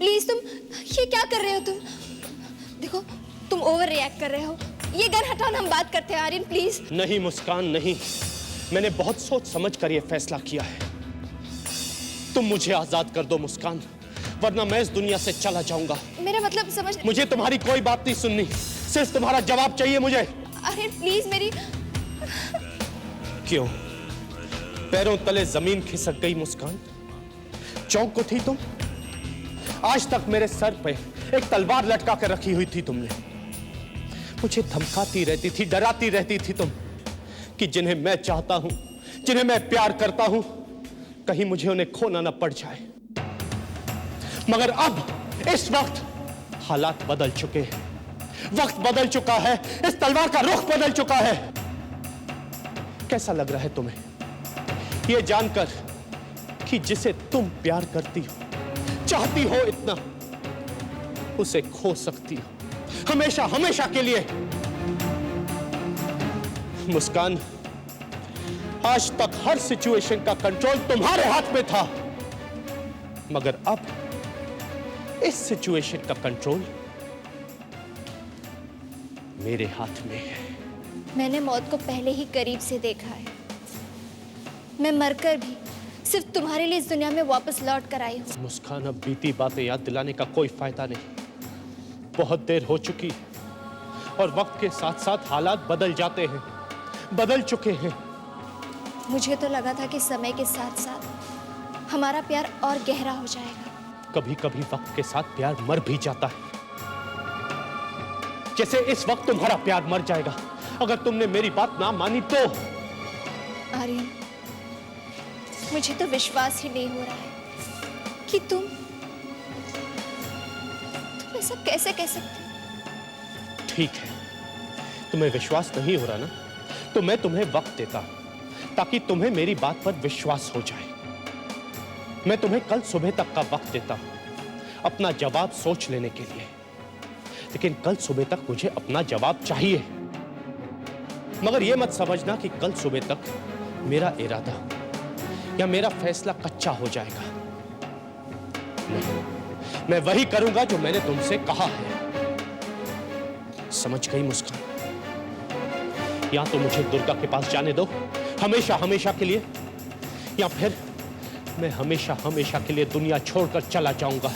Please तुम ये क्या कर रहे हो? तुम देखो, तुम ओवर रिएक्ट कर रहे हो। ये गन हटाना, हम बात करते हैं। आर्यन प्लीज। नहीं मुस्कान, नहीं। मैंने बहुत सोच समझ कर यह फैसला किया है। तुम मुझे आजाद कर दो मुस्कान, वरना मैं इस दुनिया से चला जाऊंगा। मेरा मतलब समझ। मुझे तुम्हारी कोई बात नहीं सुननी, सिर्फ तुम्हारा जवाब चाहिए मुझे। आर्यन प्लीज मेरी। क्यों पैरों तले जमीन खिसक गई मुस्कान? चौंक उठी तुम? आज तक मेरे सर पे एक तलवार लटका कर रखी हुई थी तुमने। मुझे धमकाती रहती थी, डराती रहती थी तुम कि जिन्हें मैं चाहता हूं, जिन्हें मैं प्यार करता हूं, कहीं मुझे उन्हें खोना न पड़ जाए। मगर अब इस वक्त हालात बदल चुके हैं, वक्त बदल चुका है, इस तलवार का रुख बदल चुका है। कैसा लग रहा है तुम्हें यह जानकर कि जिसे तुम प्यार करती हो, चाहती हो इतना, उसे खो सकती हो हमेशा हमेशा के लिए? मुस्कान, आज तक हर सिचुएशन का कंट्रोल तुम्हारे हाथ में था, मगर अब इस सिचुएशन का कंट्रोल मेरे हाथ में है। मैंने मौत को पहले ही करीब से देखा है। मैं मरकर भी सिर्फ तुम्हारे लिए इस दुनिया में वापस लौट कर आई हूँ। मुस्कान, अब बीती बातें याद दिलाने का कोई फायदा नहीं। बहुत देर हो चुकी है और वक्त के साथ साथ हालात बदल जाते हैं, बदल चुके हैं। मुझे तो लगा था कि समय के साथ साथ हमारा प्यार और गहरा हो जाएगा। कभी कभी वक्त के साथ प्यार मर भी जाता है, जैसे इस वक्त तुम्हारा प्यार मर जाएगा अगर तुमने मेरी बात ना मानी तो। आर्यन, मुझे तो विश्वास ही नहीं हो रहा है कि तुम ऐसा कैसे कह सकते हो? ठीक है, तुम्हें विश्वास नहीं हो रहा ना, तो मैं तुम्हें वक्त देता ताकि तुम्हें मेरी बात पर विश्वास हो जाए। मैं तुम्हें कल सुबह तक का वक्त देता हूं अपना जवाब सोच लेने के लिए, लेकिन कल सुबह तक मुझे अपना जवाब चाहिए। मगर यह मत समझना कि कल सुबह तक मेरा इरादा या मेरा फैसला कच्चा हो जाएगा। नहीं, मैं वही करूंगा जो मैंने तुमसे कहा है। समझ गई मुस्कान? या तो मुझे दुर्गा के पास जाने दो हमेशा हमेशा के लिए, या फिर मैं हमेशा हमेशा के लिए दुनिया छोड़कर चला जाऊंगा।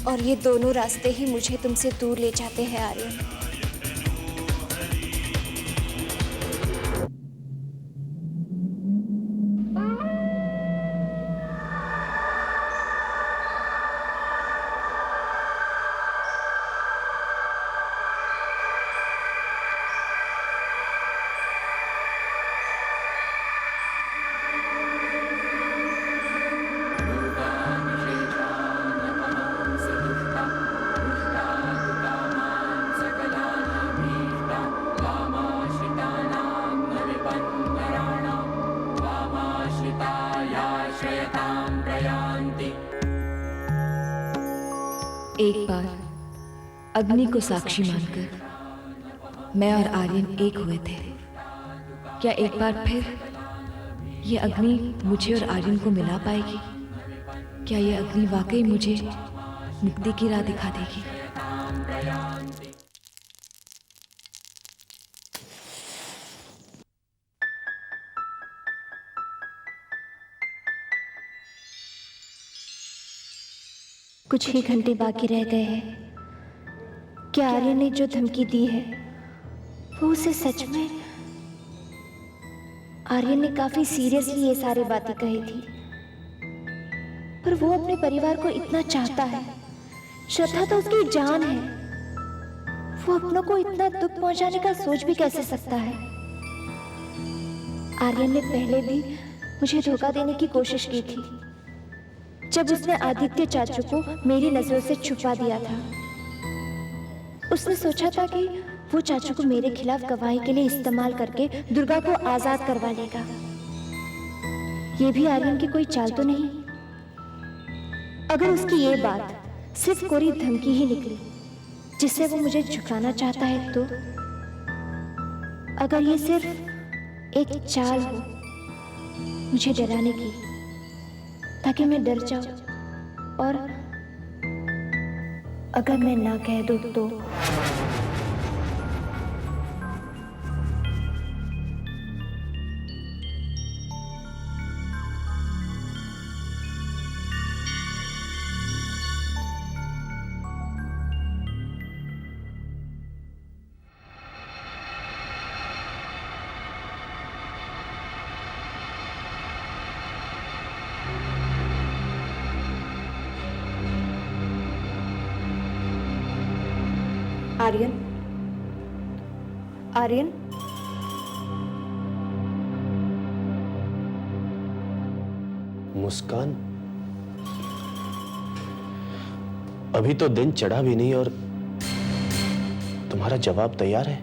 और ये दोनों रास्ते ही मुझे तुमसे दूर ले जाते हैं आर्यन। एक बार अग्नि को साक्षी मानकर मैं और आर्यन एक हुए थे। क्या एक बार फिर ये अग्नि मुझे और आर्यन को मिला पाएगी? क्या ये अग्नि वाकई मुझे मुक्ति की राह दिखा देगी? कुछ ही घंटे बाकी रह गए हैं। क्या आर्यन ने जो धमकी दी है वो उसे सच में? आर्यन ने काफी सीरियसली ये सारी बातें कही थी, पर वो अपने परिवार को इतना चाहता है। श्रद्धा तो उसकी जान है। वो अपनों को इतना दुख पहुंचाने का सोच भी कैसे सकता है? आर्यन ने पहले भी मुझे धोखा देने की कोशिश की थी, जब उसने आदित्य चाचू को मेरी नजरों से छुपा दिया था। उसने सोचा था कि वो चाचू को मेरे खिलाफ गवाही के लिए इस्तेमाल करके दुर्गा को आजाद करवा लेगा। ये भी आर्यन की कोई चाल तो नहीं? अगर उसकी ये बात सिर्फ कोरी धमकी ही निकली जिससे वो मुझे झुकाना चाहता है, तो अगर ये सिर्फ एक चाल हो मुझे डराने की, ताकि मैं डर जाऊं, और अगर मैं ना कह दूं तो आर्यन, आर्यन, मुस्कान, अभी तो दिन चढ़ा भी नहीं और तुम्हारा जवाब तैयार है।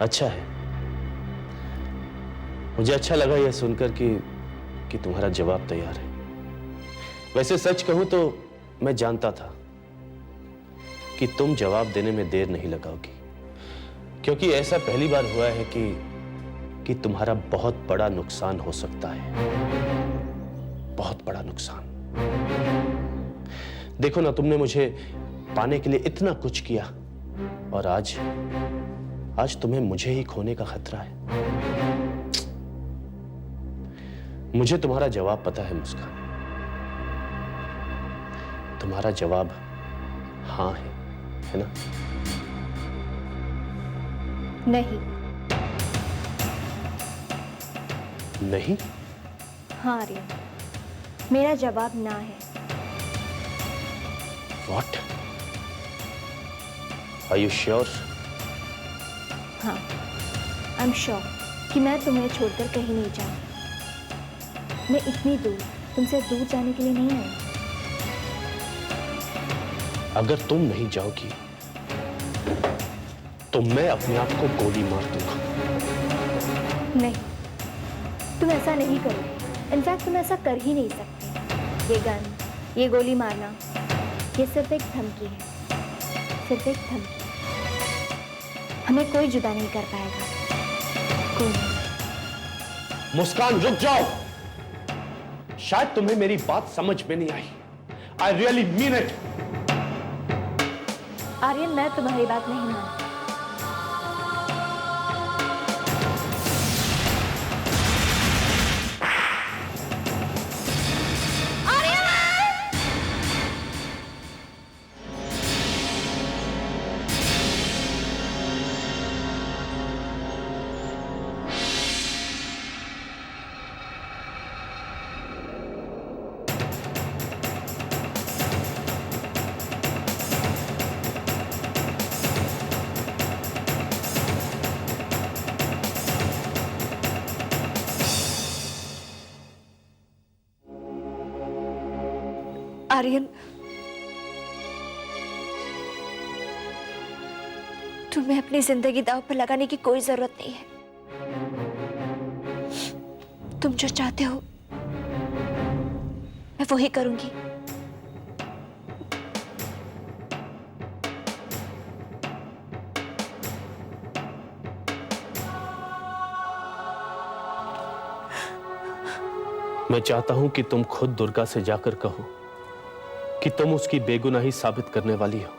अच्छा है, मुझे अच्छा लगा यह सुनकर कि तुम्हारा जवाब तैयार है। वैसे सच कहूं तो मैं जानता था कि तुम जवाब देने में देर नहीं लगाओगी, क्योंकि ऐसा पहली बार हुआ है कि तुम्हारा बहुत बड़ा नुकसान हो सकता है, बहुत बड़ा नुकसान। देखो ना, तुमने मुझे पाने के लिए इतना कुछ किया और आज तुम्हें मुझे ही खोने का खतरा है। मुझे तुम्हारा जवाब पता है मुस्कान, तुम्हारा जवाब हाँ है ना? नहीं। नहीं? हाँ आर्यन, मेरा जवाब ना है। What? Are you sure? हाँ, आई एम श्योर कि मैं तुम्हें छोड़कर कहीं नहीं जाऊँ। मैं इतनी दूर तुमसे दूर जाने के लिए नहीं आई। अगर तुम नहीं जाओगी तो मैं अपने आप को गोली मार दूंगा। नहीं, तुम ऐसा नहीं करोगे। इनफैक्ट तुम ऐसा कर ही नहीं सकते। ये गन, ये गोली मारना, ये सिर्फ एक धमकी है, सिर्फ एक धमकी। हमें कोई जुदा नहीं कर पाएगा, कोई नहीं। मुस्कान रुक जाओ, शायद तुम्हें मेरी बात समझ में नहीं आई। I really mean it. Aryan, मैं तुम्हारी बात नहीं मानती। आर्यन, तुम्हें अपनी जिंदगी दांव पर लगाने की कोई जरूरत नहीं है। तुम जो चाहते हो मैं वही करूंगी। मैं चाहता हूं कि तुम खुद दुर्गा से जाकर कहो कि तुम उसकी बेगुनाही साबित करने वाली हो।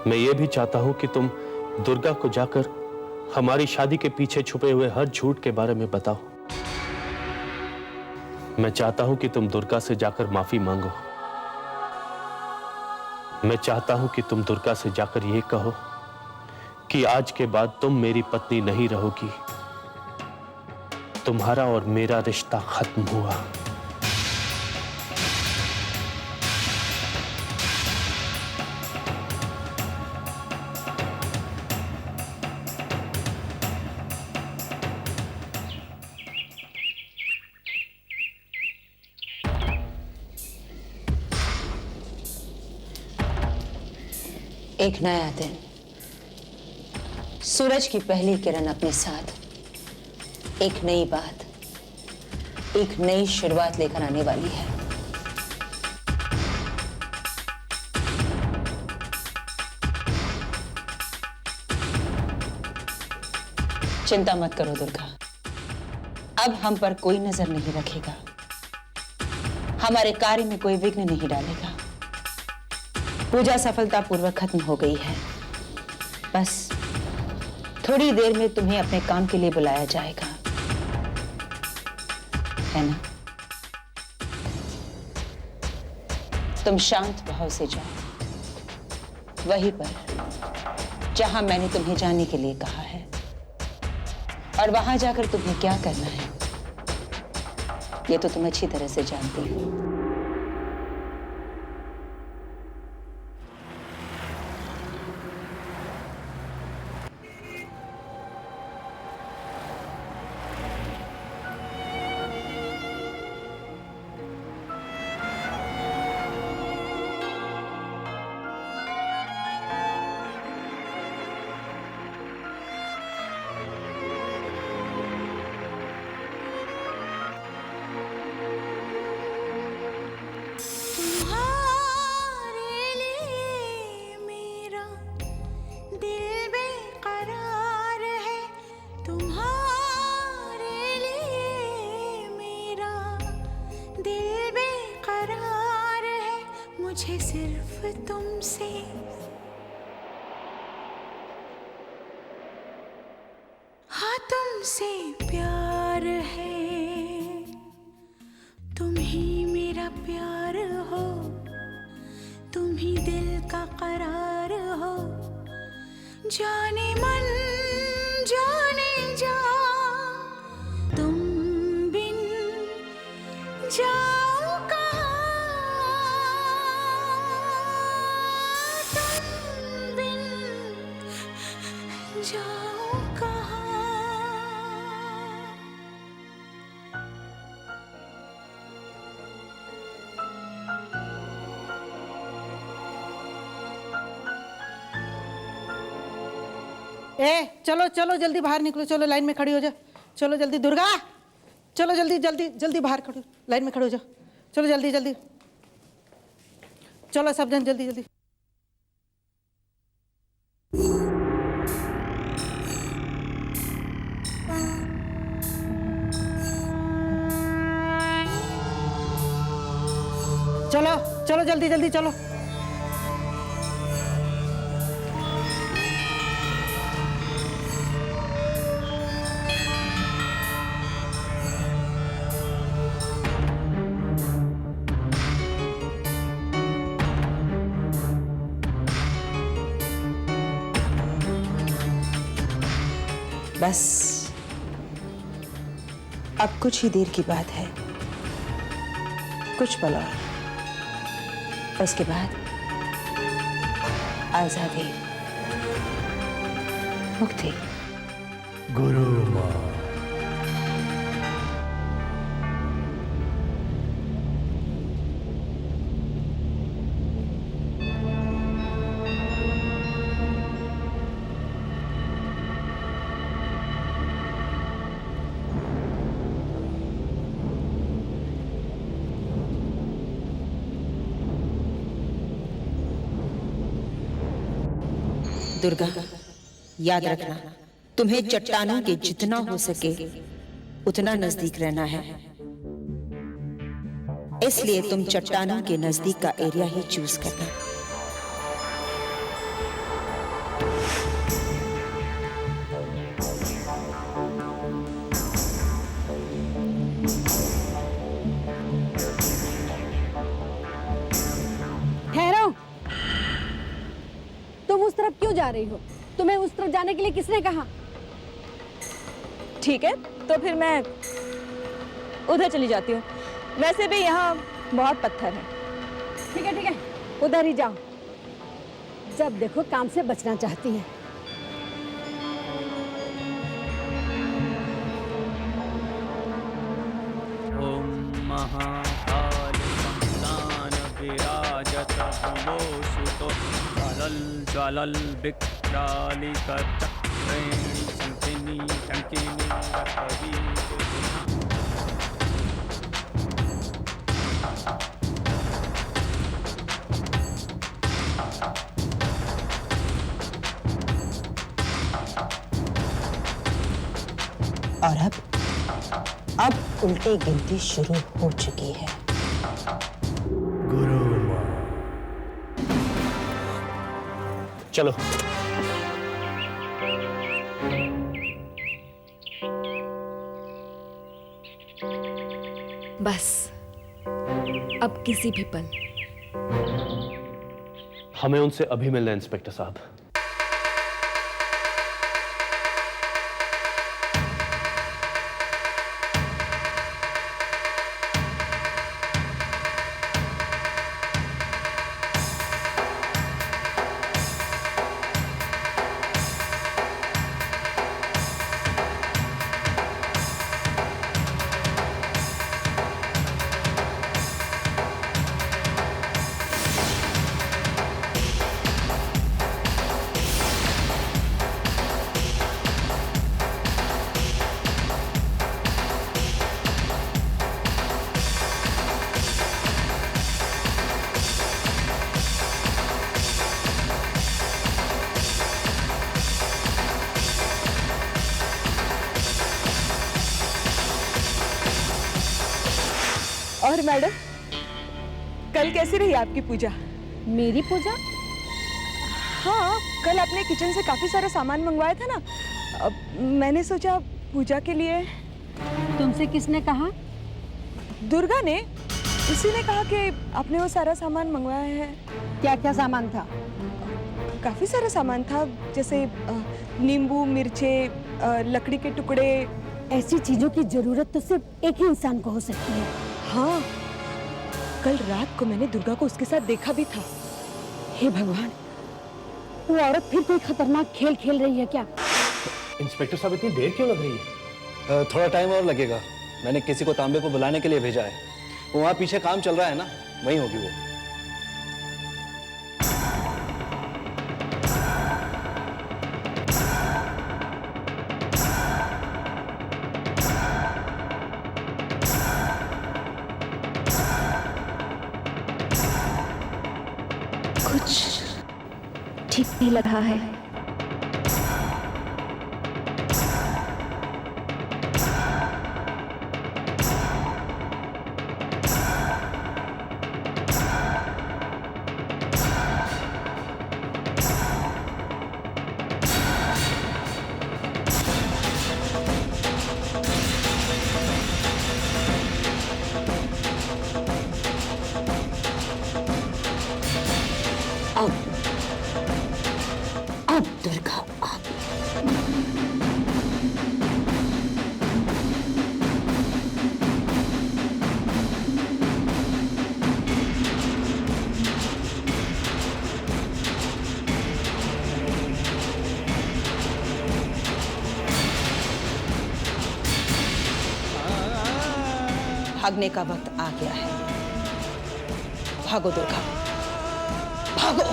मैं ये भी चाहता हूं कि तुम दुर्गा को जाकर हमारी शादी के पीछे छुपे हुए हर झूठ के बारे में बताओ। मैं चाहता हूं कि तुम दुर्गा से जाकर माफी मांगो। मैं चाहता हूं कि तुम दुर्गा से जाकर यह कहो कि आज के बाद तुम मेरी पत्नी नहीं रहोगी, तुम्हारा और मेरा रिश्ता खत्म हुआ। एक नया दिन, सूरज की पहली किरण अपने साथ एक नई बात, एक नई शुरुआत लेकर आने वाली है। चिंता मत करो दुर्गा, अब हम पर कोई नजर नहीं रखेगा, हमारे कार्य में कोई विघ्न नहीं डालेगा। पूजा सफलतापूर्वक खत्म हो गई है। बस थोड़ी देर में तुम्हें अपने काम के लिए बुलाया जाएगा, है ना? तुम शांत भाव से जाओ, वहीं पर जहां मैंने तुम्हें जाने के लिए कहा है, और वहां जाकर तुम्हें क्या करना है ये तो तुम अच्छी तरह से जानती हो। मुझे सिर्फ तुमसे हाँ तुमसे प्यार है, तुम ही मेरा प्यार हो, तुम ही दिल का करार हो, जाने मन जाने जा, तुम बिन जाओ कहाँ, तुम बिन जाओ कहाँ। चलो चलो जल्दी बाहर निकलो, चलो लाइन में खड़ी हो जा, चलो जल्दी दुर्गा, चलो जल्दी जल्दी जल्दी बाहर खड़ो, लाइन में खड़े हो जाओ, चलो जल्दी जल्दी, चलो सब जन जल्दी जल्दी। चलो चलो जल्दी जल्दी चलो। बस अब कुछ ही देर की बात है, कुछ पल और, उसके बाद आजादी, मुक्ति। गुरु माँ। दुर्गा, याद रखना, तुम्हें चट्टानों के जितना हो सके उतना नजदीक रहना है, इसलिए तुम चट्टानों के नजदीक का एरिया ही चूज करना। ठहरो, तुम उस तरफ क्यों जा रही हो? तुम्हें उस तरफ जाने के लिए किसने कहा? ठीक है, तो फिर मैं उधर चली जाती हूँ, वैसे भी यहाँ बहुत पत्थर है। ठीक है, उधर ही जाओ, जब देखो काम से बचना चाहती है। ओम महाकाल संस्थान विराजत भुवोऽसुतो ज्वलल विक्रालिकचक्रेणि शंखिनी शंखिनी रक्तवीर। और अब उल्टी गिनती शुरू हो चुकी है। गुरु माँ। चलो। बस अब किसी भी पल हमें उनसे अभी मिलना है इंस्पेक्टर साहब। और मैडम, कल कैसी रही आपकी पूजा? मेरी पूजा? हाँ, कल आपने किचन से काफी सारा सामान मंगवाया था ना। अब मैंने सोचा पूजा के लिए। तुमसे किसने कहा? दुर्गा ने। उसी ने कहा कि आपने वो सारा सामान मंगवाया है। क्या क्या सामान था? काफी सारा सामान था, जैसे नींबू, मिर्चे, लकड़ी के टुकड़े। ऐसी चीजों की जरूरत तो सिर्फ एक ही इंसान को हो सकती है। हाँ, कल रात को मैंने दुर्गा को उसके साथ देखा भी था। हे भगवान, वो औरत फिर कोई खतरनाक खेल खेल रही है क्या? इंस्पेक्टर साहब इतनी देर क्यों लग रही है? थोड़ा टाइम और लगेगा। मैंने किसी को तांबे को बुलाने के लिए भेजा है। वो वहाँ पीछे काम चल रहा है ना, वहीं होगी वो। कुछ ठीक नहीं लग रहा है। अब दुर्गा अब भागने का वक्त आ गया है। भागो दुर्गा, भागो।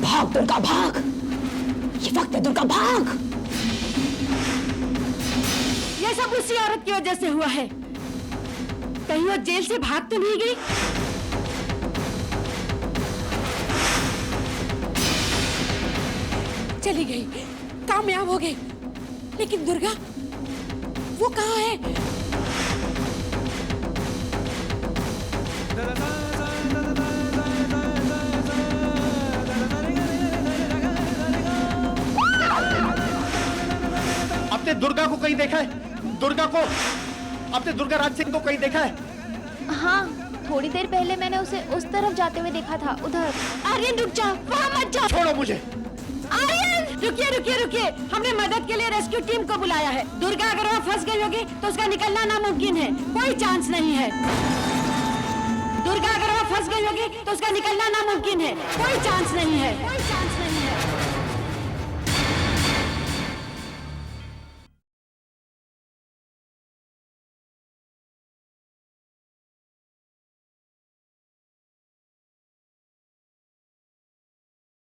भाग दुर्गा भाग, ये वक्त है दुर्गा भाग। ये सब उसी औरत की वजह से हुआ है। कहीं वो जेल से भाग तो नहीं गई? चली गई, कामयाब हो गई, लेकिन दुर्गा वो कहाँ है? आपने दुर्गा को कहीं देखा है? दुर्गा को आपने दुर्गा राज सिंह को कहीं देखा है? हाँ, थोड़ी देर पहले मैंने उसे उस तरफ जाते हुए देखा था, उधर। आर्यन रुक जा, वहाँ मत जा। छोड़ो मुझे। आर्यन रुकिए रुकिए रुकिए, हमने मदद के लिए रेस्क्यू टीम को बुलाया है। दुर्गा अगर वहाँ फंस गई होगी तो उसका निकलना नामुमकिन है, कोई चांस नहीं है। दुर्गा अगर वहाँ फंस गई होगी तो उसका निकलना नामुमकिन है, कोई चांस नहीं है, कोई चांस